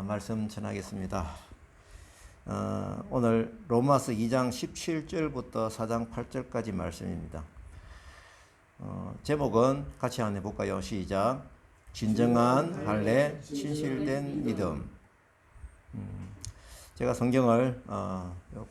말씀 전하겠습니다. 오늘 로마서 2장 17절부터 4장 8절까지 말씀입니다. 제목은 같이 한번 해볼까요? 시작. 진정한 할례, 진실된 믿음. 제가 성경을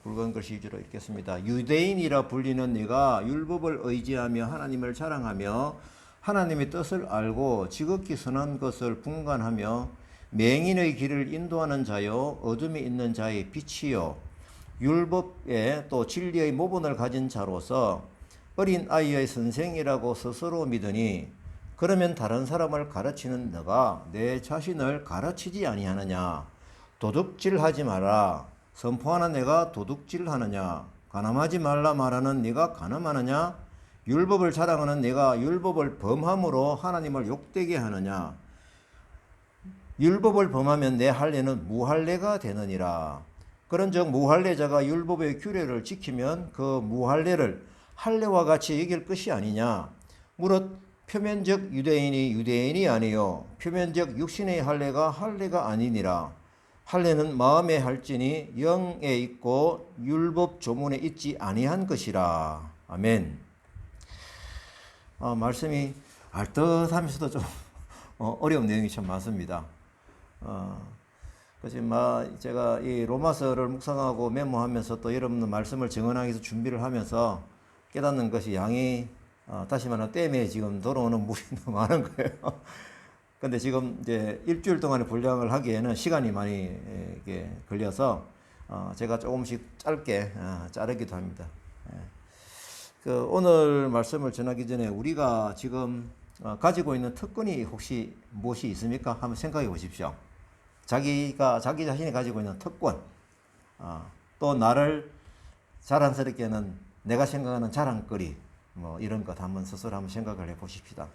굵은 글씨 위주로 읽겠습니다. 유대인이라 불리는 네가 율법을 의지하며 하나님을 자랑하며 하나님의 뜻을 알고 지극히 선한 것을 분간하며 맹인의 길을 인도하는 자요 어둠에 있는 자의 빛이요 율법에 또 진리의 모본을 가진 자로서 어린 아이의 선생이라고 스스로 믿으니 그러면 다른 사람을 가르치는 너가 내 자신을 가르치지 아니하느냐? 도둑질하지 마라. 선포하는 내가 도둑질하느냐? 간음하지 말라 말하는 네가 간음하느냐? 율법을 자랑하는 네가 율법을 범함으로 하나님을 욕되게 하느냐? 율법을 범하면 내 할례는 무할례가 되느니라. 그런즉 무할례자가 율법의 규례를 지키면 그 무할례를 할례와 같이 여길 것이 아니냐? 무릇 표면적 유대인이 유대인이 아니요 표면적 육신의 할례가 할례가 아니니라. 할례는 마음에 할지니 영에 있고 율법 조문에 있지 아니한 것이라. 아멘. 말씀이 알듯하면서도 좀 어려운 내용이 참 많습니다. 그래서 제가 이 로마서를 묵상하고 메모하면서 또 여러분들 말씀을 증언하기 위해서 준비를 하면서 깨닫는 것이 양이 다시 말하면 댐에 지금 들어오는 물이 너무 많은 거예요. 근데 지금 이제 일주일 동안의 분량을 하기에는 시간이 많이 걸려서 제가 조금씩 짧게 자르기도 합니다. 오늘 말씀을 전하기 전에 우리가 지금 가지고 있는 특권이 혹시 무엇이 있습니까? 한번 생각해 보십시오. 자기 자신이 가지고 있는 특권, 또 나를 자랑스럽게는 내가 생각하는 자랑거리, 이런 것 스스로 한번 생각을 해 보십시다.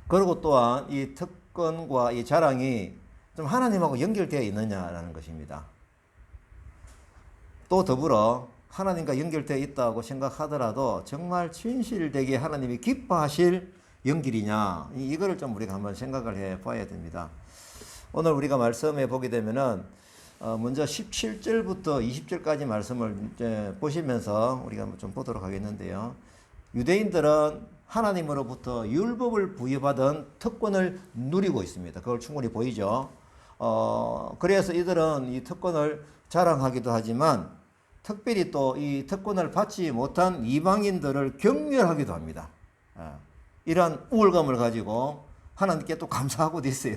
그리고 또한 이 특권과 이 자랑이 좀 하나님하고 연결되어 있느냐라는 것입니다. 또 더불어 하나님과 연결되어 있다고 생각하더라도 정말 진실되게 하나님이 기뻐하실 연결이냐, 이거를 좀 우리가 한번 생각을 해 봐야 됩니다. 오늘 우리가 말씀해 보게 되면은 먼저 17절부터 20절까지 말씀을 이제 보시면서 우리가 좀 보도록 하겠는데요. 유대인들은 하나님으로부터 율법을 부여받은 특권을 누리고 있습니다. 그걸 충분히 보이죠. 그래서 이들은 이 특권을 자랑하기도 하지만 특별히 또 이 특권을 받지 못한 이방인들을 경멸하기도 합니다. 이러한 우월감을 가지고 하나님께 또 감사하고도 있어요.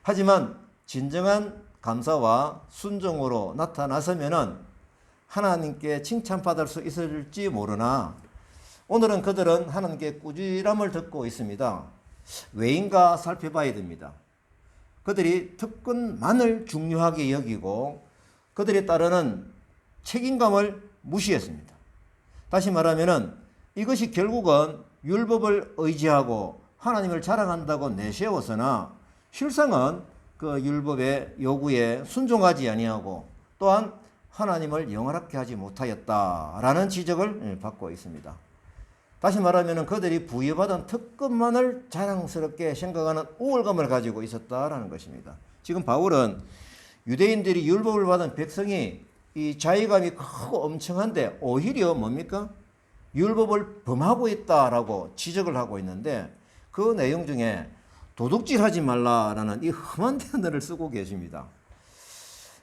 하지만 진정한 감사와 순종으로 나타나서면은 하나님께 칭찬받을 수 있을지 모르나 오늘은 그들은 하나님께 꾸지람을 듣고 있습니다. 왜인가 살펴봐야 됩니다. 그들이 특권만을 중요하게 여기고 그들이 따르는 책임감을 무시했습니다. 다시 말하면은 이것이 결국은 율법을 의지하고 하나님을 자랑한다고 내세웠으나 실상은 그 율법의 요구에 순종하지 아니하고 또한 하나님을 영화롭게 하지 못하였다라는 지적을 받고 있습니다. 다시 말하면 그들이 부여받은 특권만을 자랑스럽게 생각하는 우월감을 가지고 있었다라는 것입니다. 지금 바울은 유대인들이 율법을 받은 백성이 이 자의감이 크고 엄청한데 오히려 뭡니까? 율법을 범하고 있다라고 지적을 하고 있는데 그 내용 중에 도둑질하지 말라라는 이 험한 단어를 쓰고 계십니다.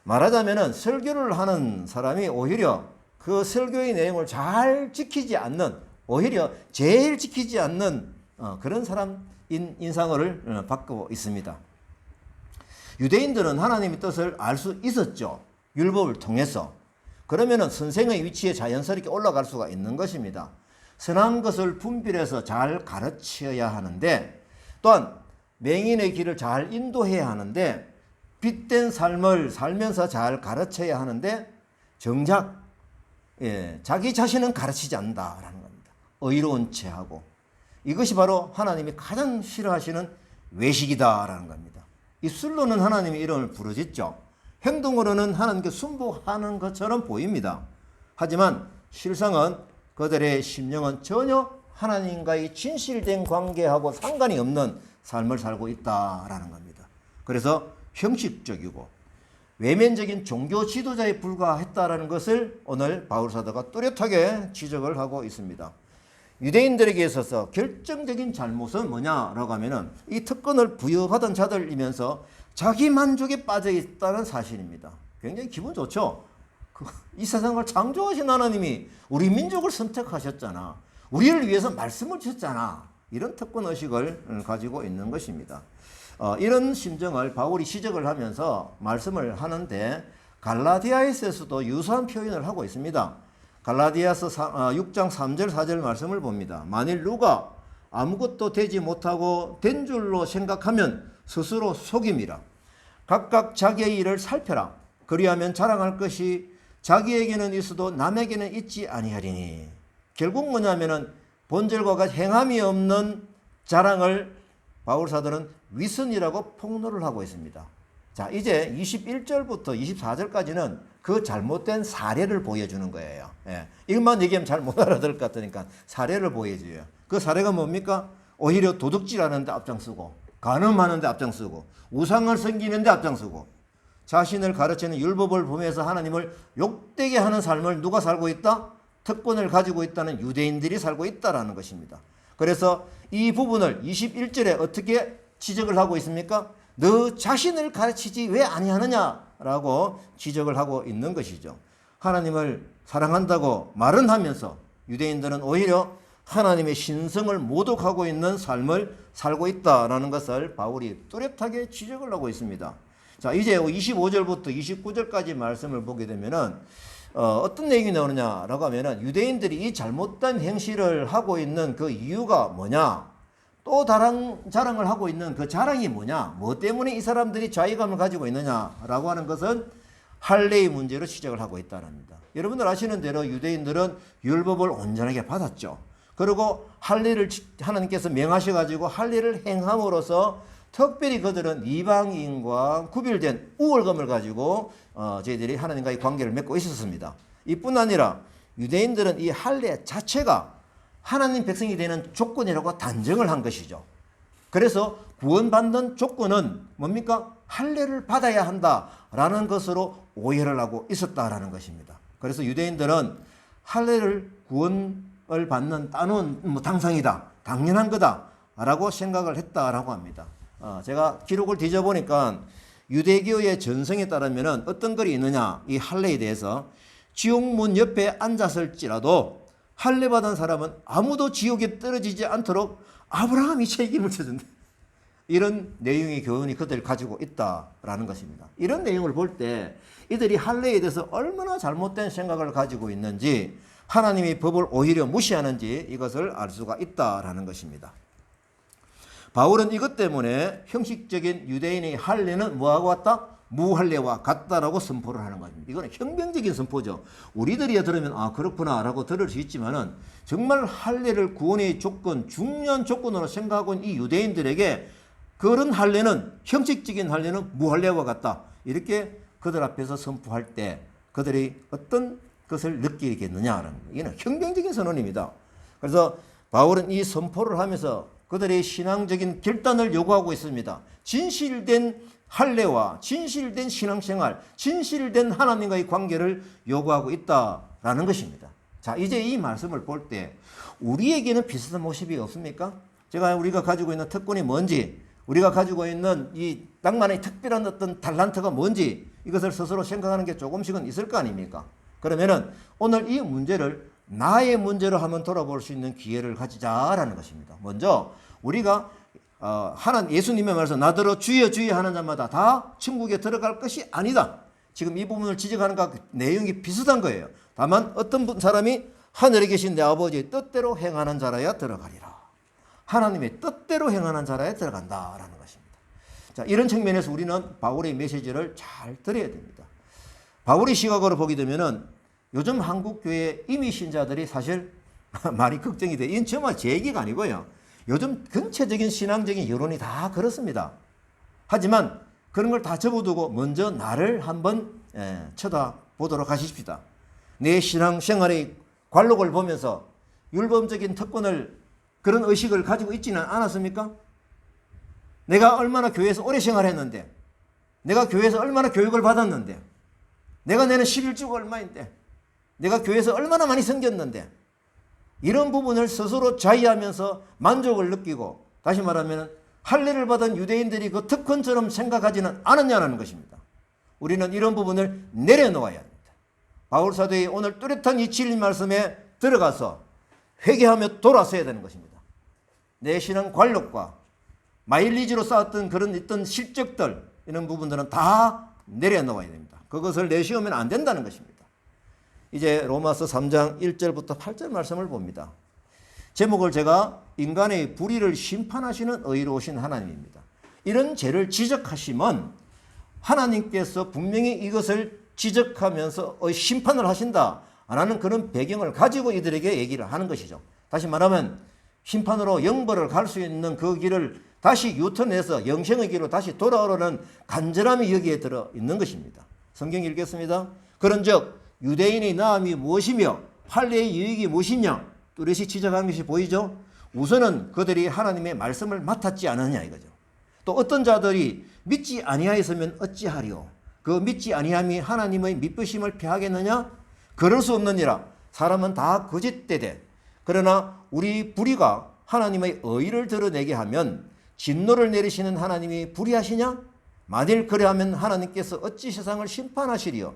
말하자면은 설교를 하는 사람이 오히려 그 설교의 내용을 잘 지키지 않는, 오히려 제일 지키지 않는 그런 사람 인상을 받고 있습니다. 유대인들은 하나님의 뜻을 알 수 있었죠. 율법을 통해서. 그러면은 선생의 위치에 자연스럽게 올라갈 수가 있는 것입니다. 선한 것을 분별해서 잘 가르쳐야 하는데 또한 맹인의 길을 잘 인도해야 하는데 빛된 삶을 살면서 잘 가르쳐야 하는데 정작 자기 자신은 가르치지 않는다라는 겁니다. 의로운 체하고 이것이 바로 하나님이 가장 싫어하시는 외식이다라는 겁니다. 입술로는 하나님의 이름을 부르짖죠. 행동으로는 하나님께 순복하는 것처럼 보입니다. 하지만 실상은 그들의 심령은 전혀 하나님과의 진실된 관계하고 상관이 없는 삶을 살고 있다라는 겁니다. 그래서 형식적이고 외면적인 종교 지도자에 불과했다라는 것을 오늘 바울 사도가 뚜렷하게 지적을 하고 있습니다. 유대인들에게 있어서 결정적인 잘못은 뭐냐라고 하면은 이 특권을 부여받은 자들이면서 자기 만족에 빠져 있다는 사실입니다. 굉장히 기분 좋죠? 이 세상을 창조하신 하나님이 우리 민족을 선택하셨잖아. 우리를 위해서 말씀을 주셨잖아. 이런 특권 의식을 가지고 있는 것입니다. 이런 심정을 바울이 지적을 하면서 말씀을 하는데 갈라디아에서도 유사한 표현을 하고 있습니다. 갈라디아서 6장 3절 4절 말씀을 봅니다. 만일 누가 아무것도 되지 못하고 된 줄로 생각하면 스스로 속임이라. 각각 자기의 일을 살펴라. 그리하면 자랑할 것이 자기에게는 있어도 남에게는 있지 아니하리니. 결국 뭐냐면은 본절과 같이 행함이 없는 자랑을 바울 사도는 위선이라고 폭로를 하고 있습니다. 자, 이제 21절부터 24절까지는 그 잘못된 사례를 보여주는 거예요. 예. 이것만 얘기하면 잘 못 알아들 것 같으니까 사례를 보여줘요. 그 사례가 뭡니까? 오히려 도둑질하는데 앞장서고, 간음하는데 앞장서고, 우상을 섬기는데 앞장서고, 자신을 가르치는 율법을 보면서 하나님을 욕되게 하는 삶을 누가 살고 있다? 특권을 가지고 있다는 유대인들이 살고 있다라는 것입니다. 그래서 이 부분을 21절에 어떻게 지적을 하고 있습니까? 너 자신을 가르치지 왜 아니하느냐라고 지적을 하고 있는 것이죠. 하나님을 사랑한다고 말은 하면서 유대인들은 오히려 하나님의 신성을 모독하고 있는 삶을 살고 있다라는 것을 바울이 뚜렷하게 지적을 하고 있습니다. 자, 이제 25절부터 29절까지 말씀을 보게 되면은 어떤 내용이 나오느냐라고 하면은 유대인들이 이 잘못된 행실을 하고 있는 그 이유가 뭐냐? 또 다른 자랑을 하고 있는 그 자랑이 뭐냐? 뭐 때문에 이 사람들이 자의감을 가지고 있느냐라고 하는 것은 할례의 문제로 지적을 하고 있다랍니다. 여러분들 아시는 대로 유대인들은 율법을 온전하게 받았죠. 그리고 할례를 하나님께서 명하셔가지고 할례를 행함으로써 특별히 그들은 이방인과 구별된 우월감을 가지고 저희들이 하나님과의 관계를 맺고 있었습니다. 이뿐 아니라 유대인들은 이 할례 자체가 하나님 백성이 되는 조건이라고 단정을 한 것이죠. 그래서 구원받는 조건은 뭡니까? 할례를 받아야 한다라는 것으로 오해를 하고 있었다라는 것입니다. 그래서 유대인들은 할례를 구원을 받는 따놓은 당상이다, 당연한 거다라고 생각을 했다라고 합니다. 제가 기록을 뒤져보니까 유대교의 전성에 따르면 어떤 글이 있느냐, 이 할례에 대해서 지옥문 옆에 앉았을지라도 할례 받은 사람은 아무도 지옥에 떨어지지 않도록 아브라함이 책임을 져준다. 이런 내용의 교훈이 그들 가지고 있다라는 것입니다. 이런 내용을 볼 때 이들이 할례에 대해서 얼마나 잘못된 생각을 가지고 있는지, 하나님의 법을 오히려 무시하는지 이것을 알 수가 있다라는 것입니다. 바울은 이것 때문에 형식적인 유대인의 할례는 뭐하고 같다? 무할례와 같다라고 선포를 하는 것입니다. 이거는 혁명적인 선포죠. 우리들이 들으면 아 그렇구나 라고 들을 수 있지만은 정말 할례를 구원의 조건, 중요한 조건으로 생각하고 있는 이 유대인들에게 그런 할례는, 형식적인 할례는 무할례와 같다, 이렇게 그들 앞에서 선포할 때 그들이 어떤 것을 느끼겠느냐는, 이는 혁명적인 선언입니다. 그래서 바울은 이 선포를 하면서 그들의 신앙적인 결단을 요구하고 있습니다. 진실된 할례와 진실된 신앙생활, 진실된 하나님과의 관계를 요구하고 있다라는 것입니다. 자, 이제 이 말씀을 볼 때 우리에게는 비슷한 모습이 없습니까? 우리가 가지고 있는 특권이 뭔지, 우리가 가지고 있는 이 낭만의 특별한 어떤 달란트가 뭔지, 이것을 스스로 생각하는 게 조금씩은 있을 거 아닙니까? 그러면은 오늘 이 문제를 나의 문제로 한번 돌아볼 수 있는 기회를 가지자라는 것입니다. 먼저 우리가 예수님의 말씀, 나더러 주여 주여 하는 자마다 다 천국에 들어갈 것이 아니다. 지금 이 부분을 지적하는 것 내용이 비슷한 거예요. 다만 어떤 사람이 하늘에 계신 내 아버지의 뜻대로 행하는 자라야 들어가리라. 하나님의 뜻대로 행하는 자라야 들어간다라는 것입니다. 자, 이런 측면에서 우리는 바울의 메시지를 잘 들어야 됩니다. 바울의 시각으로 보게 되면은 요즘 한국 교회 이미 신자들이 사실 많이 걱정이 돼. 이건 정말 제 얘기가 아니고요. 요즘 전체적인 신앙적인 여론이 다 그렇습니다. 하지만 그런 걸 다 접어두고 먼저 나를 한번 쳐다보도록 하십시다. 내 신앙생활의 관록을 보면서 율법적인 특권을, 그런 의식을 가지고 있지는 않았습니까? 내가 얼마나 교회에서 오래 생활했는데, 내가 교회에서 얼마나 교육을 받았는데, 내가 내는 11주가 얼마인데, 내가 교회에서 얼마나 많이 섬겼는데, 이런 부분을 스스로 자의하면서 만족을 느끼고, 다시 말하면 할례를 받은 유대인들이 그 특권처럼 생각하지는 않았냐는 것입니다. 우리는 이런 부분을 내려놓아야 합니다. 바울 사도의 오늘 뚜렷한 이 진리 말씀에 들어가서 회개하며 돌아서야 되는 것입니다. 내 신앙 관록과 마일리지로 쌓았던 그런 있던 실적들, 이런 부분들은 다 내려놓아야 됩니다. 그것을 내쉬우면 안 된다는 것입니다. 이제 로마서 3장 1절부터 8절 말씀을 봅니다. 제목을 제가 인간의 불의를 심판하시는 의로우신 하나님입니다. 이런 죄를 지적하시면 하나님께서 분명히 이것을 지적하면서 심판을 하신다라는 그런 배경을 가지고 이들에게 얘기를 하는 것이죠. 다시 말하면 심판으로 영벌을 갈 수 있는 그 길을 다시 유턴해서 영생의 길로 다시 돌아오려는 간절함이 여기에 들어 있는 것입니다. 성경 읽겠습니다. 그런즉 유대인의 나음이 무엇이며 할례의 유익이 무엇이냐, 뚜렷이 지적하는 것이 보이죠. 우선은 그들이 하나님의 말씀을 맡았지 않느냐 이거죠. 또 어떤 자들이 믿지 아니하였으면 어찌하리요. 그 믿지 아니함이 하나님의 믿으심을 피하겠느냐? 그럴 수 없느니라. 사람은 다 거짓되되 그러나 우리 불의가 하나님의 의를 드러내게 하면 진노를 내리시는 하나님이 불의하시냐? 만일 그래하면 하나님께서 어찌 세상을 심판하시리요.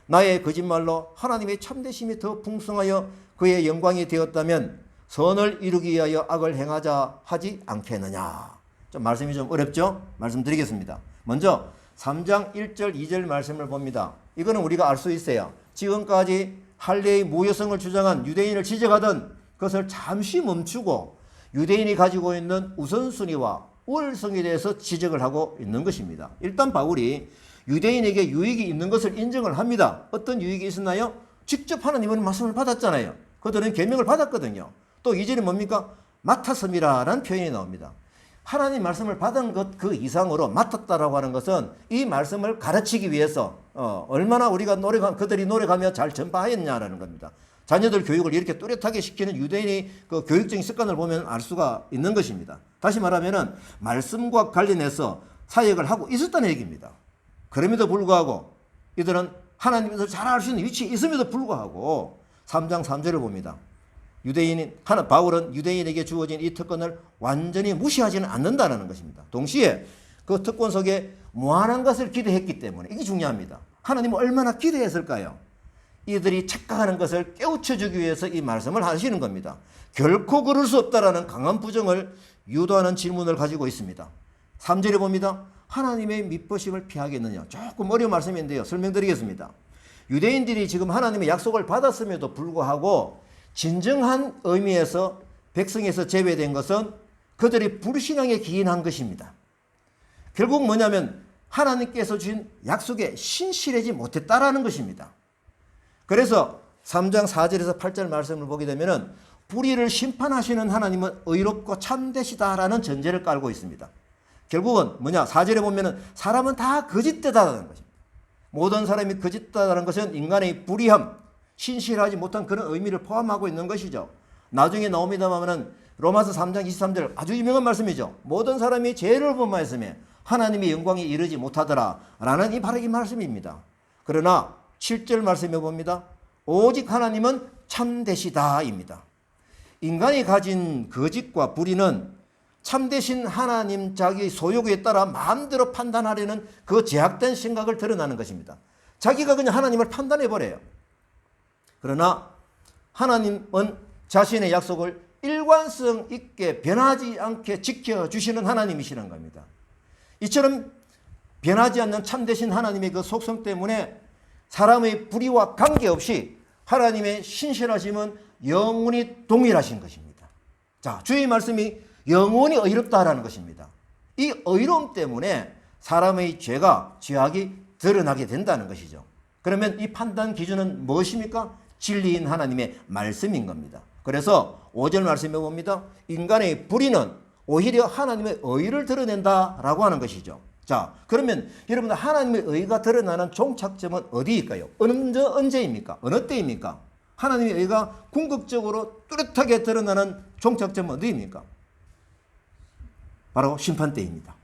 나의 거짓말로 하나님의 참되심이 더 풍성하여 그의 영광이 되었다면 선을 이루기 위하여 악을 행하자 하지 않겠느냐. 좀 말씀이 좀 어렵죠? 말씀드리겠습니다. 먼저 3장 1절 2절 말씀을 봅니다. 이거는 우리가 알 수 있어요. 지금까지 할례의 무효성을 주장한 유대인을 지적하던 것을 잠시 멈추고 유대인이 가지고 있는 우선순위와 우월성에 대해서 지적을 하고 있는 것입니다. 일단 바울이 유대인에게 유익이 있는 것을 인정을 합니다. 어떤 유익이 있었나요? 직접 하나님의 말씀을 받았잖아요. 그들은 계명을 받았거든요. 또 2절이 뭡니까? 맡았음이라는 표현이 나옵니다. 하나님 말씀을 받은 것 그 이상으로 맡았다라고 하는 것은 이 말씀을 가르치기 위해서 얼마나 우리가 그들이 노력하며 잘 전파하였냐라는 겁니다. 자녀들 교육을 이렇게 뚜렷하게 시키는 유대인의 그 교육적인 습관을 보면 알 수가 있는 것입니다. 다시 말하면은 말씀과 관련해서 사역을 하고 있었다는 얘기입니다. 그럼에도 불구하고 이들은 하나님께서 잘 알 수 있는 위치에 있음에도 불구하고 3장 3절을 봅니다. 바울은 유대인에게 주어진 이 특권을 완전히 무시하지는 않는다는 것입니다. 동시에 그 특권 속에 무한한 것을 기대했기 때문에 이게 중요합니다. 하나님은 얼마나 기대했을까요? 이들이 착각하는 것을 깨우쳐주기 위해서 이 말씀을 하시는 겁니다. 결코 그럴 수 없다라는 강한 부정을 유도하는 질문을 가지고 있습니다. 3절에 봅니다. 하나님의 믿으심을 피하겠느냐. 조금 어려운 말씀인데요. 설명드리겠습니다. 유대인들이 지금 하나님의 약속을 받았음에도 불구하고 진정한 의미에서 백성에서 제외된 것은 그들이 불신앙에 기인한 것입니다. 결국 뭐냐면 하나님께서 주신 약속에 신실하지 못했다라는 것입니다. 그래서 3장 4절에서 8절 말씀을 보게 되면은 불의를 심판하시는 하나님은 의롭고 참되시다라는 전제를 깔고 있습니다. 결국은 뭐냐? 4절에 보면은 사람은 다 거짓되다라는 것입니다. 모든 사람이 거짓되다라는 것은 인간의 불의함, 신실하지 못한 그런 의미를 포함하고 있는 것이죠. 나중에 나옵니다만은 로마서 3장 23절 아주 유명한 말씀이죠. 모든 사람이 죄를 범하였으며 하나님의 영광에 이르지 못하더라 라는 바로 이 말씀입니다. 그러나 7절 말씀해 봅니다. 오직 하나님은 참되시다입니다. 인간이 가진 거짓과 불의는 참되신 하나님 자기 소욕에 따라 마음대로 판단하려는 그 제약된 생각을 드러나는 것입니다. 자기가 그냥 하나님을 판단해버려요. 그러나 하나님은 자신의 약속을 일관성 있게 변하지 않게 지켜주시는 하나님이시는 겁니다. 이처럼 변하지 않는 참되신 하나님의 그 속성 때문에 사람의 불의와 관계없이 하나님의 신실하심은 영원히 동일하신 것입니다. 자, 주의 말씀이 영원히 의롭다라는 것입니다. 이 의로움 때문에 사람의 죄악이 드러나게 된다는 것이죠. 그러면 이 판단 기준은 무엇입니까? 진리인 하나님의 말씀인 겁니다. 그래서 5절 말씀해 봅니다. 인간의 불의는 오히려 하나님의 의를 드러낸다라고 하는 것이죠. 자, 그러면 여러분들 하나님의 의가 드러나는 종착점은 어디일까요? 언제입니까? 어느 때입니까? 하나님의 의가 궁극적으로 뚜렷하게 드러나는 종착점은 어디입니까? 바로 심판 때입니다.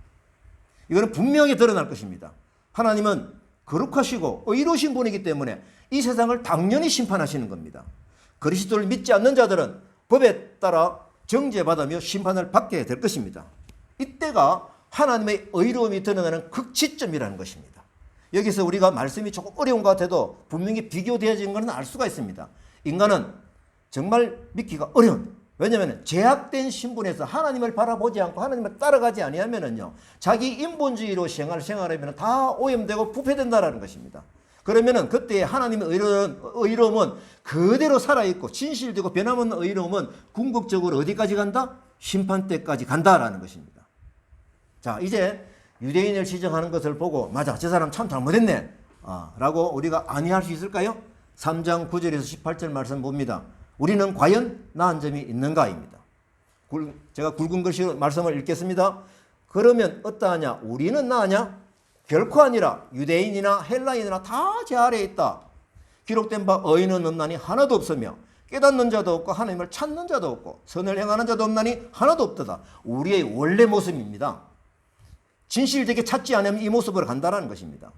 이거는 분명히 드러날 것입니다. 하나님은 거룩하시고 의로우신 분이기 때문에 이 세상을 당연히 심판하시는 겁니다. 그리스도를 믿지 않는 자들은 법에 따라 정죄받으며 심판을 받게 될 것입니다. 이때가 하나님의 의로움이 드러나는 극치점이라는 것입니다. 여기서 우리가 말씀이 조금 어려운 것 같아도 분명히 비교되어진 것은 알 수가 있습니다. 인간은 정말 믿기가 어려운, 왜냐하면 제약된 신분에서 하나님을 바라보지 않고 하나님을 따라가지 아니하면은요, 자기 인본주의로 생활하면 다 오염되고 부패된다라는 것입니다. 그러면은 그때 하나님의 의로움은 그대로 살아있고 진실되고 변함없는 의로움은 궁극적으로 어디까지 간다? 심판 때까지 간다라는 것입니다. 자, 이제 유대인을 지적하는 것을 보고 맞아, 저 사람 참 잘못했네 라고 우리가 안이할 수 있을까요? 3장 9절에서 18절 말씀 봅니다. 우리는 과연 나은 점이 있는가입니다. 제가 굵은 글씨로 말씀을 읽겠습니다. 그러면 어떠하냐? 우리는 나으냐? 결코 아니라 유대인이나 헬라인이나 다 제 아래에 있다. 기록된 바 의인은 없나니 하나도 없으며 깨닫는 자도 없고 하나님을 찾는 자도 없고 선을 행하는 자도 없나니 하나도 없도다. 우리의 원래 모습입니다. 진실되게 찾지 않으면 이 모습으로 간다는 것입니다.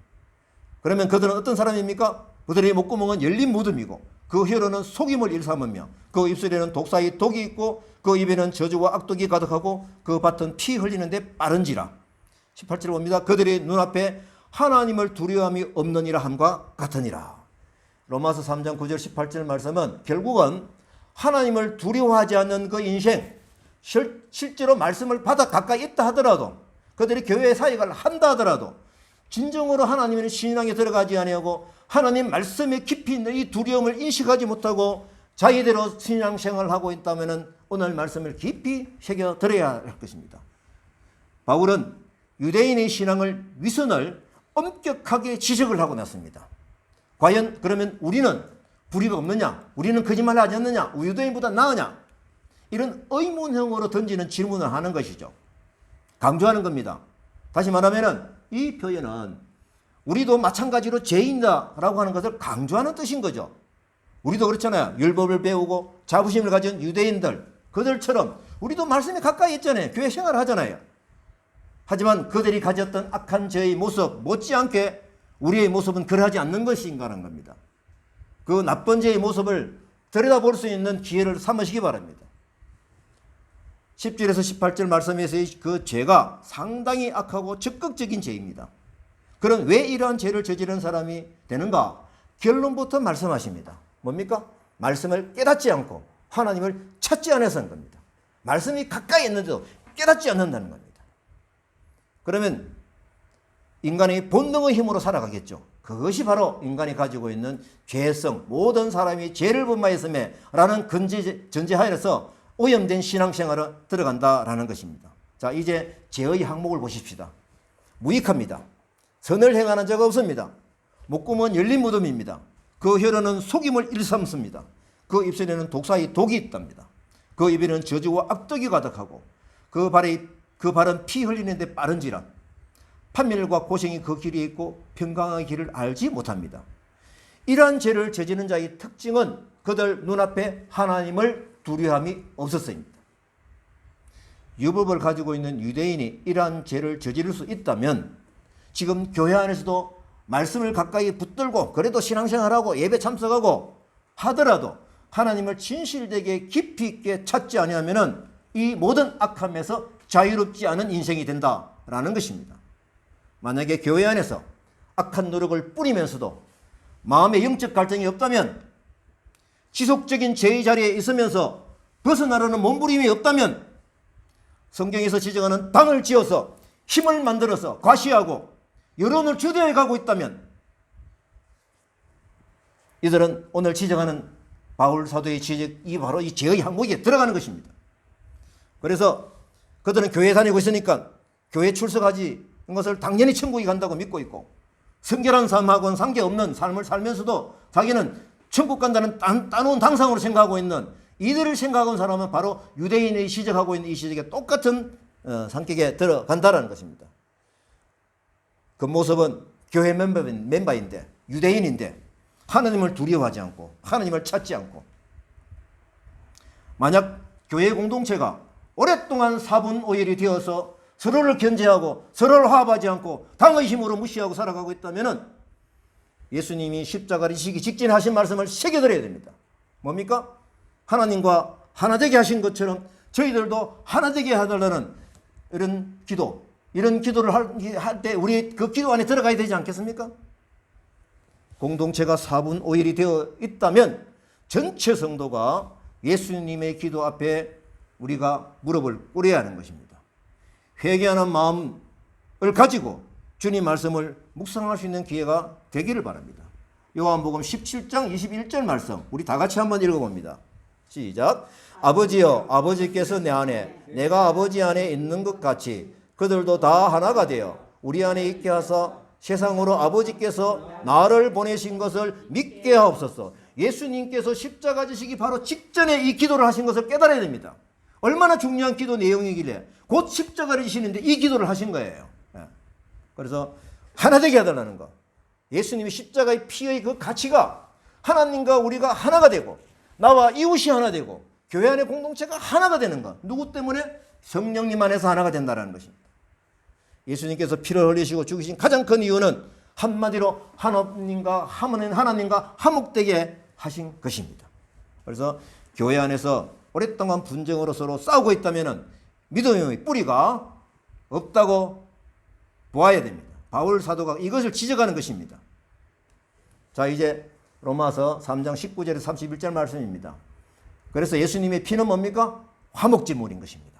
그러면 그들은 어떤 사람입니까? 그들의 목구멍은 열린 무덤이고 그 혀로는 속임을 일삼으며 그 입술에는 독사의 독이 있고 그 입에는 저주와 악독이 가득하고 그 밭은 피 흘리는데 빠른지라. 18절 봅니다. 그들의 눈앞에 하나님을 두려움이 없느니라 함과 같으니라. 로마서 3장 9절 18절 말씀은 결국은 하나님을 두려워하지 않는 그 인생, 실제로 말씀을 받아 가까이 있다 하더라도 그들이 교회 사역을 한다 하더라도 진정으로 하나님의 신앙에 들어가지 아니하고 하나님 말씀에 깊이 있는 이 두려움을 인식하지 못하고 자기대로 신앙생활을 하고 있다면 오늘 말씀을 깊이 새겨들어야 할 것입니다. 바울은 유대인의 신앙을 위선을 엄격하게 지적을 하고 났습니다. 과연 그러면 우리는 불의가 없느냐? 우리는 거짓말을 하지 않느냐? 유대인보다 나으냐? 이런 의문형으로 던지는 질문을 하는 것이죠. 강조하는 겁니다. 다시 말하면 이 표현은 우리도 마찬가지로 죄인이다라고 하는 것을 강조하는 뜻인 거죠. 우리도 그렇잖아요. 율법을 배우고 자부심을 가진 유대인들, 그들처럼 우리도 말씀에 가까이 있잖아요. 교회 생활을 하잖아요. 하지만 그들이 가졌던 악한 죄의 모습 못지않게 우리의 모습은 그러하지 않는 것인가라는 겁니다. 그 나쁜 죄의 모습을 들여다볼 수 있는 기회를 삼으시기 바랍니다. 10절에서 18절 말씀에서의 그 죄가 상당히 악하고 적극적인 죄입니다. 그럼 왜 이러한 죄를 저지른 사람이 되는가? 결론부터 말씀하십니다. 뭡니까? 말씀을 깨닫지 않고 하나님을 찾지 않아서인 겁니다. 말씀이 가까이 있는데도 깨닫지 않는다는 겁니다. 그러면 인간의 본능의 힘으로 살아가겠죠. 그것이 바로 인간이 가지고 있는 죄성, 모든 사람이 죄를 범하였음에 라는 전제하에서 오염된 신앙생활을 들어간다라는 것입니다. 자, 이제 죄의 항목을 보십시다. 무익합니다. 선을 행하는 자가 없습니다. 목구멍은 열린 무덤입니다. 그 혀로는 속임을 일삼습니다. 그 입술에는 독사의 독이 있답니다. 그 입에는 저주와 악독이 가득하고 그 발은 피 흘리는데 빠른지라. 판밀과 고생이 그 길에 있고 평강의 길을 알지 못합니다. 이러한 죄를 저지르는 자의 특징은 그들 눈앞에 하나님을 두려움이 없었습니다. 율법을 가지고 있는 유대인이 이러한 죄를 저지를 수 있다면 지금 교회 안에서도 말씀을 가까이 붙들고 그래도 신앙생활하고 예배 참석하고 하더라도 하나님을 진실되게 깊이 있게 찾지 아니하면 이 모든 악함에서 자유롭지 않은 인생이 된다라는 것입니다. 만약에 교회 안에서 악한 노력을 뿌리면서도 마음의 영적 갈등이 없다면, 지속적인 죄의 자리에 있으면서 벗어나려는 몸부림이 없다면, 성경에서 지적하는 당을 지어서 힘을 만들어서 과시하고 여론을 주도해 가고 있다면 이들은 오늘 지적하는 바울 사도의 지적이 바로 이 죄의 항목에 들어가는 것입니다. 그래서 그들은 교회 다니고 있으니까 교회 출석하지 것을 당연히 천국에 간다고 믿고 있고, 성결한 삶하고는 상관없는 삶을 살면서도 자기는 천국 간다는 따놓은 당상으로 생각하고 있는 이들을 생각하는 사람은 바로 유대인이 시적하고 있는 이 시적에 똑같은 성격에 들어간다는 것입니다. 그 모습은 교회 멤버인데, 유대인인데 하나님을 두려워하지 않고 하나님을 찾지 않고, 만약 교회 공동체가 오랫동안 사분오열이 되어서 서로를 견제하고 서로를 화합하지 않고 당의 힘으로 무시하고 살아가고 있다면 예수님이 십자가를 지시기 직전에 하신 말씀을 새겨들어야 됩니다. 뭡니까? 하나님과 하나 되게 하신 것처럼 저희들도 하나 되게 해달라는 이런 기도, 이런 기도를 할 때 우리 그 기도 안에 들어가야 되지 않겠습니까? 공동체가 4분 5일이 되어 있다면 전체 성도가 예수님의 기도 앞에 우리가 무릎을 꿇어야 하는 것입니다. 회개하는 마음을 가지고 주님 말씀을 묵상할 수 있는 기회가 되기를 바랍니다. 요한복음 17장 21절 말씀 우리 다 같이 한번 읽어봅니다. 시작. 아버지여, 아버지께서 내 안에 내가 아버지 안에 있는 것 같이 그들도 다 하나가 되어 우리 안에 있게 하사 세상으로 아버지께서 나를 보내신 것을 믿게 하옵소서. 예수님께서 십자가 지시기 바로 직전에 이 기도를 하신 것을 깨달아야 됩니다. 얼마나 중요한 기도 내용이길래 곧 십자가를 지시는데 이 기도를 하신 거예요. 그래서 하나 되게 해달라는 거. 예수님이 십자가의 피의 그 가치가 하나님과 우리가 하나가 되고 나와 이웃이 하나 되고 교회 안의 공동체가 하나가 되는 것. 누구 때문에? 성령님 안에서 하나가 된다는 것입니다. 예수님께서 피를 흘리시고 죽으신 가장 큰 이유는 한마디로 하나님과 화목되게 하신 것입니다. 그래서 교회 안에서 오랫동안 분쟁으로 서로 싸우고 있다면 믿음의 뿌리가 없다고 보아야 됩니다. 바울 사도가 이것을 지적하는 것입니다. 자, 이제 로마서 3장 19절에서 31절 말씀입니다. 그래서 예수님의 피는 뭡니까? 화목제물인 것입니다.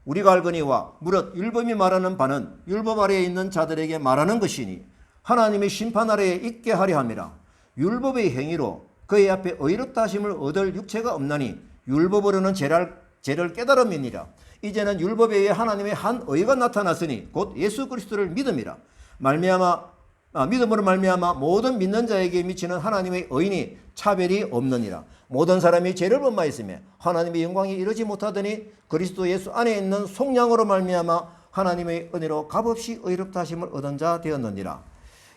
우리가 알거니와 무릇 율법이 말하는 바는 율법 아래에 있는 자들에게 말하는 것이니 하나님의 심판 아래에 있게 하려 함이라. 율법의 행위로 그의 앞에 의롭다 하심을 얻을 육체가 없나니 율법으로는 죄를 깨달음이니라. 이제는 율법에 의해 하나님의 한 의가 나타났으니 곧 예수 그리스도를 믿음이라. 믿음으로 말미암아 모든 믿는 자에게 미치는 하나님의 의인이 차별이 없느니라. 모든 사람이 죄를 범하였으며 하나님의 영광이 이르지 못하더니 그리스도 예수 안에 있는 속량으로 말미암아 하나님의 은혜로 값없이 의롭다 하심을 얻은 자 되었느니라.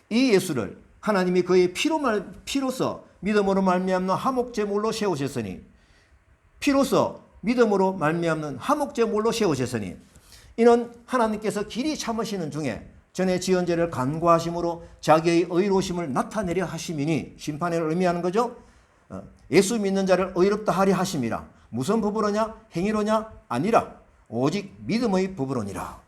이 예수를 하나님이 그의 피로서 믿음으로 말미암는 화목제물로 세우셨으니 피로서 믿음으로 말미암는 화목제물로 세우셨으니 이는 하나님께서 길이 참으시는 중에 전에 지은 죄를 간과하심으로 자기의 의로우심을 나타내려 하심이니 심판을 의미하는 거죠. 예수 믿는 자를 의롭다 하려 하심이라. 무슨 부부로냐? 행위로냐? 아니라 오직 믿음의 부부로니라.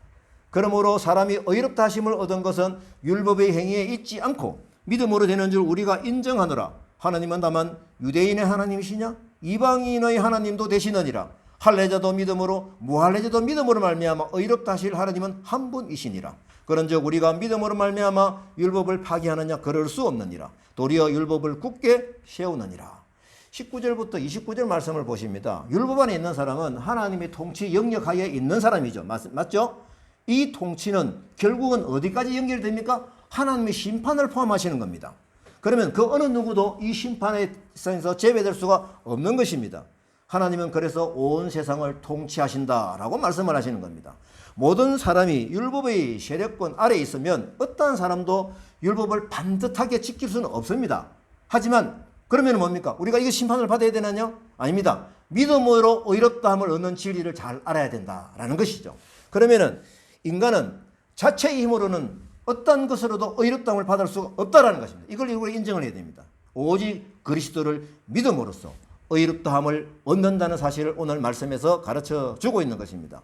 그러므로 사람이 의롭다 하심을 얻은 것은 율법의 행위에 있지 않고 믿음으로 되는 줄 우리가 인정하노라. 하나님은 다만 유대인의 하나님이시냐? 이방인의 하나님도 되시느니라. 할례자도 믿음으로 무할례자도 믿음으로 말미암아 의롭다 하실 하나님은 한 분이시니라. 그런즉 우리가 믿음으로 말미암아 율법을 파기하느냐? 그럴 수 없느니라. 도리어 율법을 굳게 세우느니라. 19절부터 29절 말씀을 보십니다. 율법 안에 있는 사람은 하나님의 통치 영역하에 있는 사람이죠. 맞죠? 이 통치는 결국은 어디까지 연결됩니까? 하나님의 심판을 포함하시는 겁니다. 그러면 그 어느 누구도 이 심판에서 제외될 수가 없는 것입니다. 하나님은 그래서 온 세상을 통치하신다라고 말씀을 하시는 겁니다. 모든 사람이 율법의 세력권 아래에 있으면 어떠한 사람도 율법을 반듯하게 지킬 수는 없습니다. 하지만 그러면 뭡니까? 우리가 이거 심판을 받아야 되나요? 아닙니다. 믿음으로 의롭다함을 얻는 진리를 잘 알아야 된다라는 것이죠. 그러면은 인간은 자체의 힘으로는 어떤 것으로도 의롭다함을 받을 수가 없다라는 것입니다. 이걸 우리가 인정을 해야 됩니다. 오직 그리스도를 믿음으로써 의롭다함을 얻는다는 사실을 오늘 말씀에서 가르쳐 주고 있는 것입니다.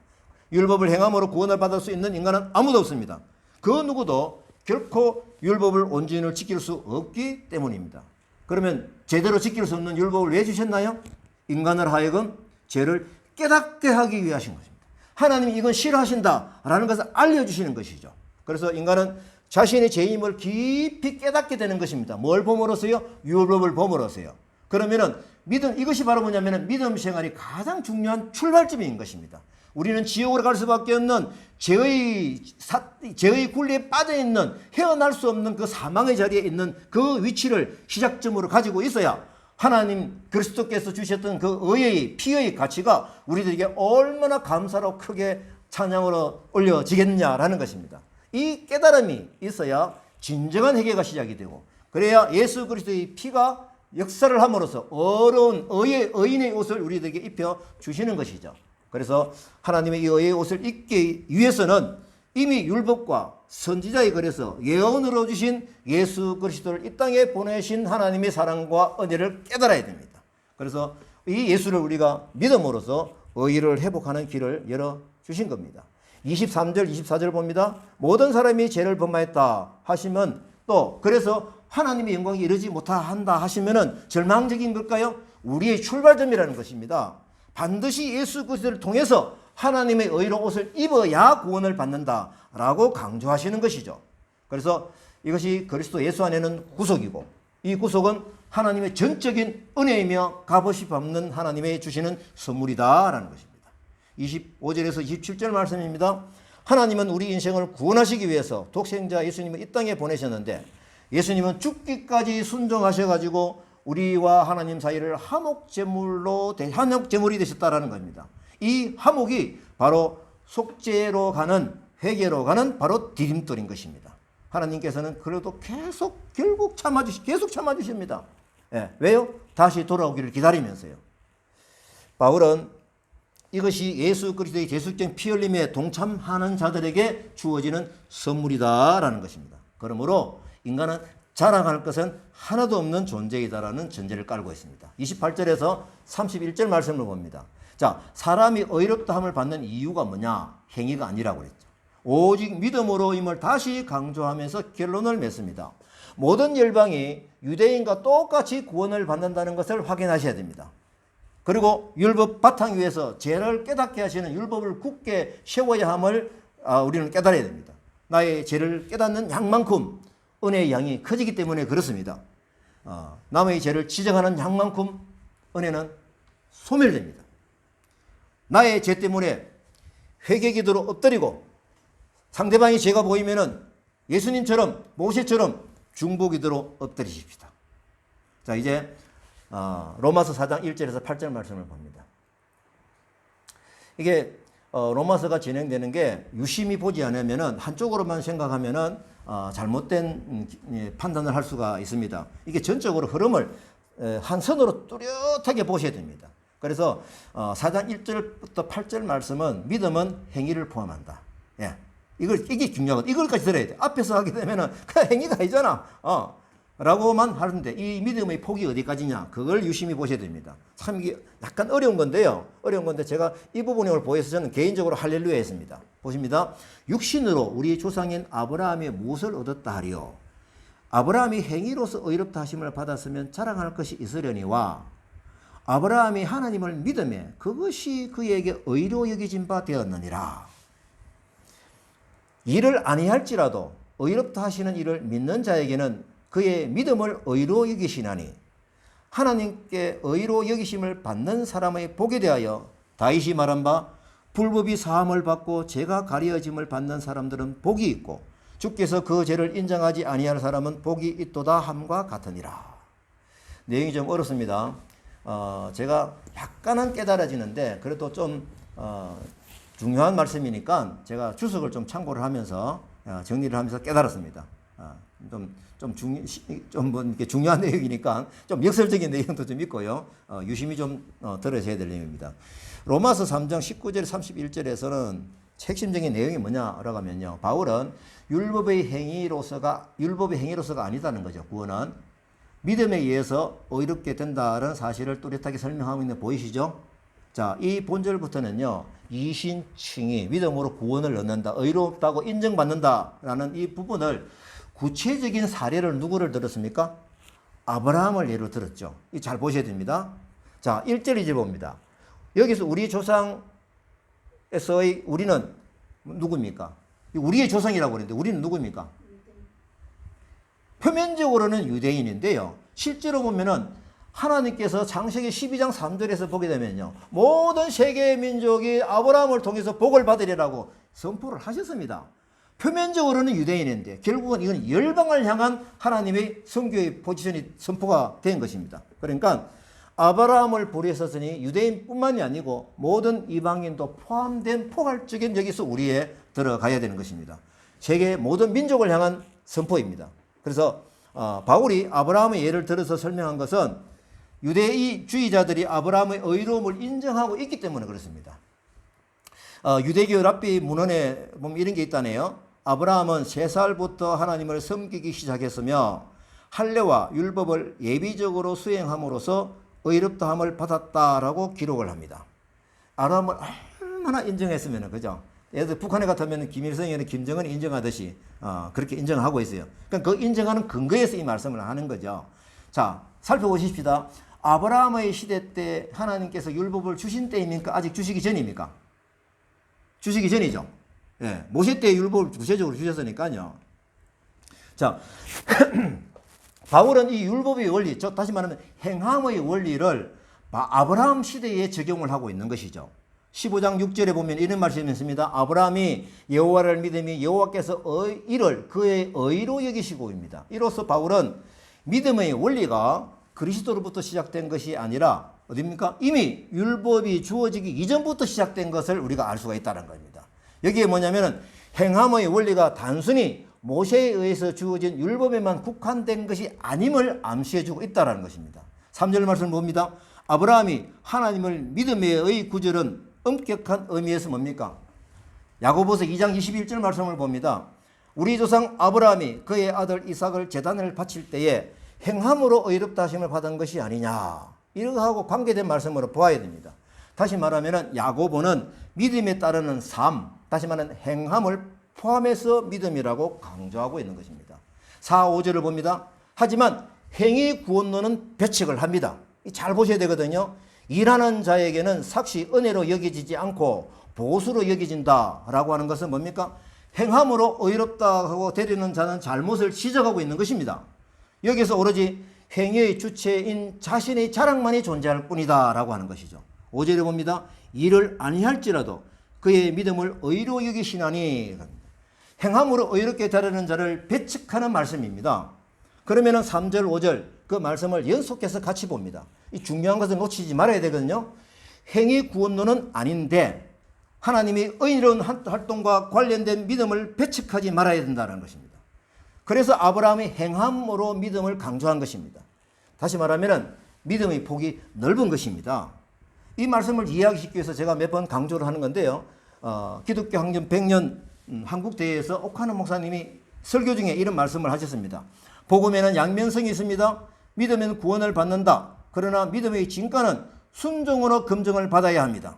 율법을 행함으로 구원을 받을 수 있는 인간은 아무도 없습니다. 그 누구도 결코 율법을 온전히 지킬 수 없기 때문입니다. 그러면 제대로 지킬 수 없는 율법을 왜 주셨나요? 인간을 하여금 죄를 깨닫게 하기 위해 하신 것입니다. 하나님이 이건 싫어하신다라는 것을 알려주시는 것이죠. 그래서 인간은 자신의 죄임을 깊이 깨닫게 되는 것입니다. 뭘 범으로써요? 율법을 범으로써요. 그러면은 이것이 바로 뭐냐면은 믿음 생활이 가장 중요한 출발점인 것입니다. 우리는 지옥으로 갈 수밖에 없는 죄의 굴레에 빠져있는 헤어날 수 없는 그 사망의 자리에 있는 그 위치를 시작점으로 가지고 있어야 하나님 그리스도께서 주셨던 그 의의 피의 가치가 우리들에게 얼마나 감사로 크게 찬양으로 올려지겠냐라는 것입니다. 이 깨달음이 있어야 진정한 회개가 시작이 되고 그래야 예수 그리스도의 피가 역사를 함으로써 어려운 의인의 옷을 우리들에게 입혀 주시는 것이죠. 그래서 하나님의 이 의의 옷을 입기 위해서는 이미 율법과 선지자의 글에서 예언으로 주신 예수 그리스도를 이 땅에 보내신 하나님의 사랑과 은혜를 깨달아야 됩니다. 그래서 이 예수를 우리가 믿음으로써 의를 회복하는 길을 열어주신 겁니다. 23절, 24절 봅니다. 모든 사람이 죄를 범하였다 하시면 또 그래서 하나님의 영광이 이르지 못한다 하시면은 절망적인 걸까요? 우리의 출발점이라는 것입니다. 반드시 예수 그리스도를 통해서 하나님의 의로 옷을 입어야 구원을 받는다라고 강조하시는 것이죠. 그래서 이것이 그리스도 예수 안에는 구속이고 이 구속은 하나님의 전적인 은혜이며 값없이 받는 하나님의 주시는 선물이다라는 것입니다. 25절에서 27절 말씀입니다. 하나님은 우리 인생을 구원하시기 위해서 독생자 예수님을 이 땅에 보내셨는데 예수님은 죽기까지 순종하셔가지고 우리와 하나님 사이를 화목제물이 되셨다라는 겁니다. 이 화목이 바로 속죄로 가는 회개로 가는 바로 디딤돌인 것입니다. 하나님께서는 그래도 결국 계속 참아주십니다. 예, 왜요? 다시 돌아오기를 기다리면서요. 바울은 이것이 예수 그리스도의 제수적 피 흘림에 동참하는 자들에게 주어지는 선물이다라는 것입니다. 그러므로 인간은 자랑할 것은 하나도 없는 존재이다라는 전제를 깔고 있습니다. 28절에서 31절 말씀을 봅니다. 자, 사람이 의롭다함을 받는 이유가 뭐냐? 행위가 아니라고 그랬죠. 오직 믿음으로임을 다시 강조하면서 결론을 맺습니다. 모든 열방이 유대인과 똑같이 구원을 받는다는 것을 확인하셔야 됩니다. 그리고 율법 바탕 위에서 죄를 깨닫게 하시는 율법을 굳게 세워야 함을 우리는 깨달아야 됩니다. 나의 죄를 깨닫는 양만큼 은혜의 양이 커지기 때문에 그렇습니다. 남의 죄를 지적하는 양만큼 은혜는 소멸됩니다. 나의 죄 때문에 회개기도로 엎드리고 상대방의 죄가 보이면은 예수님처럼 모세처럼 중보기도로 엎드리십시다. 자, 이제 로마서 4장 1절에서 8절 말씀을 봅니다. 이게 로마서가 진행되는 게 유심히 보지 않으면은 한쪽으로만 생각하면은 잘못된 판단을 할 수가 있습니다. 이게 전적으로 흐름을 한 선으로 뚜렷하게 보셔야 됩니다. 그래서 4장 1절부터 8절 말씀은 믿음은 행위를 포함한다. 예. 이게 중요하거든. 이걸까지 들어야 돼. 앞에서 하게 되면은 그냥 행위가 아니잖아. 라고만 하는데 이 믿음의 폭이 어디까지냐? 그걸 유심히 보셔야 됩니다. 참 이게 약간 어려운 건데요. 어려운 건데 제가 이 부분을 오늘 보여서 저는 개인적으로 할렐루야 했습니다. 보십니다. 육신으로 우리 조상인 아브라함이 무엇을 얻었다 하리요? 아브라함이 행위로서 의롭다 하심을 받았으면 자랑할 것이 있으려니와 아브라함이 하나님을 믿음에 그것이 그에게 의로 여겨진 바 되었느니라. 일을 아니할지라도 의롭다 하시는 일을 믿는 자에게는 그의 믿음을 의로 여기시나니 하나님께 의로 여기심을 받는 사람의 복에 대하여 다윗이 말한 바 불법이 사함을 받고 죄가 가려짐을 받는 사람들은 복이 있고 주께서 그 죄를 인정하지 아니할 사람은 복이 있도다 함과 같으니라. 내용이 좀 어렵습니다. 제가 약간은 깨달아지는데 그래도 좀 중요한 말씀이니까 제가 주석을 좀 참고를 하면서 정리를 하면서 깨달았습니다. 뭐 이렇게 중요한 내용이니까 좀 역설적인 내용도 좀 있고요. 유심히 좀 들으셔야 될 내용입니다. 로마서 3장 19절 31절에서는 핵심적인 내용이 뭐냐라고 하면요. 바울은 율법의 행위로서가 아니다는 거죠. 구원은 믿음에 의해서 의롭게 된다는 사실을 뚜렷하게 설명하고 있는 거 보이시죠? 자, 이 본절부터는요. 이신칭의 믿음으로 구원을 얻는다, 의롭다고 인정받는다라는 이 부분을 구체적인 사례를 누구를 들었습니까? 아브라함을 예로 들었죠. 이 잘 보셔야 됩니다. 자, 1절 2절 봅니다. 여기서 우리 조상에서의 우리는 누굽니까? 우리의 조상이라고 그러는데 우리는 누굽니까? 표면적으로는 유대인인데요. 실제로 보면은 하나님께서 창세기 12장 3절에서 보게 되면요. 모든 세계 민족이 아브라함을 통해서 복을 받으리라고 선포를 하셨습니다. 표면적으로는 유대인인데 결국은 이건 열방을 향한 하나님의 선교의 포지션이 선포가 된 것입니다. 그러니까 아브라함을 부르셨으니 유대인뿐만이 아니고 모든 이방인도 포함된 포괄적인 여기서 우리에 들어가야 되는 것입니다. 세계 모든 민족을 향한 선포입니다. 그래서 바울이 아브라함의 예를 들어서 설명한 것은 유대주의자들이 아브라함의 의로움을 인정하고 있기 때문에 그렇습니다. 유대교 랍비 문헌에 보면 이런 게 있다네요. 아브라함은 3살부터 하나님을 섬기기 시작했으며 할례와 율법을 예비적으로 수행함으로써 의롭다함을 받았다라고 기록을 합니다. 아브라함을 얼마나 인정했으면, 그죠? 예를 들어 북한에 같으면 김일성이나 김정은이 인정하듯이 그렇게 인정하고 있어요. 그러니까 그 인정하는 근거에서 이 말씀을 하는 거죠. 자, 살펴보십시다. 아브라함의 시대 때 하나님께서 율법을 주신 때입니까? 아직 주시기 전입니까? 주시기 전이죠. 예, 모세 때 율법을 구체적으로 주셨으니까요. 자, 바울은 이 율법의 원리, 다시 말하면 행함의 원리를 아브라함 시대에 적용을 하고 있는 것이죠. 15장 6절에 보면 이런 말씀이 있습니다. 아브라함이 여호와를 믿음이 여호와께서 이를 그의 의로 여기시고입니다. 이로써 바울은 믿음의 원리가 그리스도로부터 시작된 것이 아니라 어디입니까? 이미 율법이 주어지기 이전부터 시작된 것을 우리가 알 수가 있다는 겁니다. 여기에 뭐냐면은 행함의 원리가 단순히 모세에 의해서 주어진 율법에만 국한된 것이 아님을 암시해주고 있다는 것입니다. 3절 말씀을 봅니다. 아브라함이 하나님을 믿음의 구절은 엄격한 의미에서 뭡니까? 야고보서 2장 21절 말씀을 봅니다. 우리 조상 아브라함이 그의 아들 이삭을 제단을 바칠 때에 행함으로 의롭다 하심을 받은 것이 아니냐. 이러하고 관계된 말씀으로 보아야 됩니다. 다시 말하면 야고보는 믿음에 따르는 삶, 다시 말하는 행함을 포함해서 믿음이라고 강조하고 있는 것입니다. 4, 5절을 봅니다. 하지만 행위 구원론은 배척을 합니다. 잘 보셔야 되거든요. 일하는 자에게는 삭시 은혜로 여겨지지 않고 보수로 여겨진다라고 하는 것은 뭡니까? 행함으로 의롭다고 되려는 자는 잘못을 지적하고 있는 것입니다. 여기서 오로지 행위의 주체인 자신의 자랑만이 존재할 뿐이다 라고 하는 것이죠. 5절에 봅니다. 이를 아니할지라도 그의 믿음을 의로 여기시나니, 행함으로 의롭게 되려는 자를 배척하는 말씀입니다. 그러면은 3절, 5절 그 말씀을 연속해서 같이 봅니다. 이 중요한 것을 놓치지 말아야 되거든요. 행위 구원론은 아닌데 하나님이 의로운 활동과 관련된 믿음을 배척하지 말아야 된다는 것입니다. 그래서 아브라함이 행함으로 믿음을 강조한 것입니다. 다시 말하면 믿음의 폭이 넓은 것입니다. 이 말씀을 이해하기 위해서 제가 몇 번 강조를 하는 건데요. 기독교 학년 100년 한국대회에서 옥하는 목사님이 설교 중에 이런 말씀을 하셨습니다. 복음에는 양면성이 있습니다. 믿으면 구원을 받는다. 그러나 믿음의 진가는 순종으로 검증을 받아야 합니다.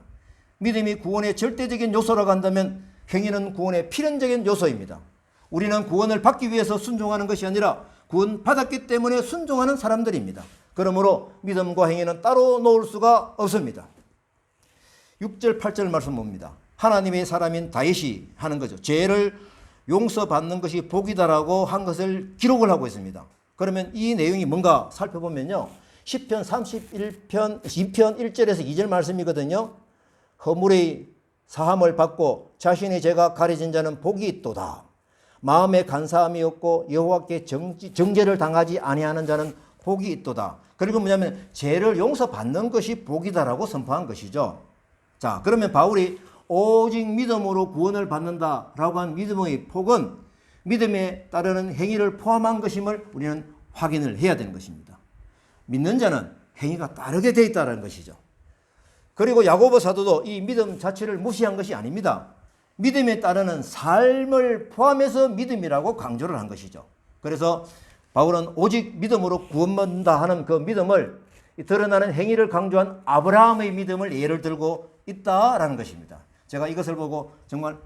믿음이 구원의 절대적인 요소라고 한다면 행위는 구원의 필연적인 요소입니다. 우리는 구원을 받기 위해서 순종하는 것이 아니라 구원 받았기 때문에 순종하는 사람들입니다. 그러므로 믿음과 행위는 따로 놓을 수가 없습니다. 6절 8절 말씀 봅니다. 하나님의 사람인 다윗이 하는 거죠. 죄를 용서받는 것이 복이다라고 한 것을 기록을 하고 있습니다. 그러면 이 내용이 뭔가 살펴보면요. 10편 31편 2편 1절에서 2절 말씀이거든요. 허물의 사함을 받고 자신의 죄가 가려진 자는 복이 있도다. 마음에 간사함이 없고 여호와께 정죄를 당하지 아니하는 자는 복이 있도다. 그리고 뭐냐면 죄를 용서받는 것이 복이다라고 선포한 것이죠. 자, 그러면 바울이 오직 믿음으로 구원을 받는다라고 한 믿음의 폭은 믿음에 따르는 행위를 포함한 것임을 우리는 확인을 해야 되는 것입니다. 믿는 자는 행위가 따르게 되어 있다는 것이죠. 그리고 야고보 사도도 이 믿음 자체를 무시한 것이 아닙니다. 믿음에 따르는 삶을 포함해서 믿음이라고 강조를 한 것이죠. 그래서 바울은 오직 믿음으로 구원받는다 하는 그 믿음을 드러나는 행위를 강조한 아브라함의 믿음을 예를 들고 있다라는 것입니다. 제가 이것을 보고 정말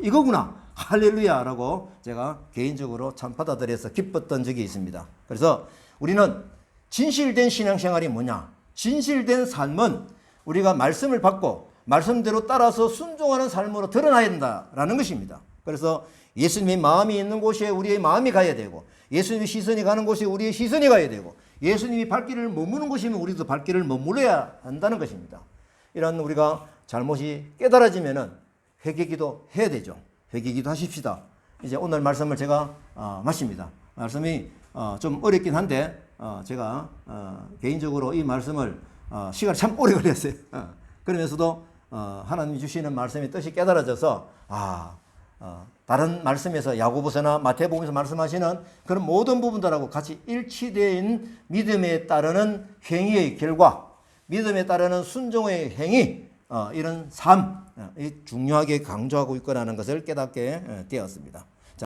이거구나 할렐루야라고 제가 개인적으로 참 받아들여서 기뻤던 적이 있습니다. 그래서 우리는 진실된 신앙생활이 뭐냐? 진실된 삶은 우리가 말씀을 받고 말씀대로 따라서 순종하는 삶으로 드러나야 된다라는 것입니다. 그래서 예수님의 마음이 있는 곳에 우리의 마음이 가야 되고, 예수님의 시선이 가는 곳에 우리의 시선이 가야 되고, 예수님이 발길을 머무는 곳이면 우리도 발길을 머물러야 한다는 것입니다. 이런 우리가 잘못이 깨달아지면은 회개기도 해야 되죠. 회개기도 하십시다. 이제 오늘 말씀을 제가 마칩니다. 말씀이 좀 어렵긴 한데 제가 개인적으로 이 말씀을 시간이 참 오래 걸렸어요. 그러면서도 하나님이 주시는 말씀의 뜻이 깨달아져서 다른 말씀에서 야고보서나 마태복음에서 말씀하시는 그런 모든 부분들하고 같이 일치된 믿음에 따르는 행위의 결과, 믿음에 따르는 순종의 행위, 이런 삶 이 중요하게 강조하고 있거라는 것을 깨닫게 되었습니다.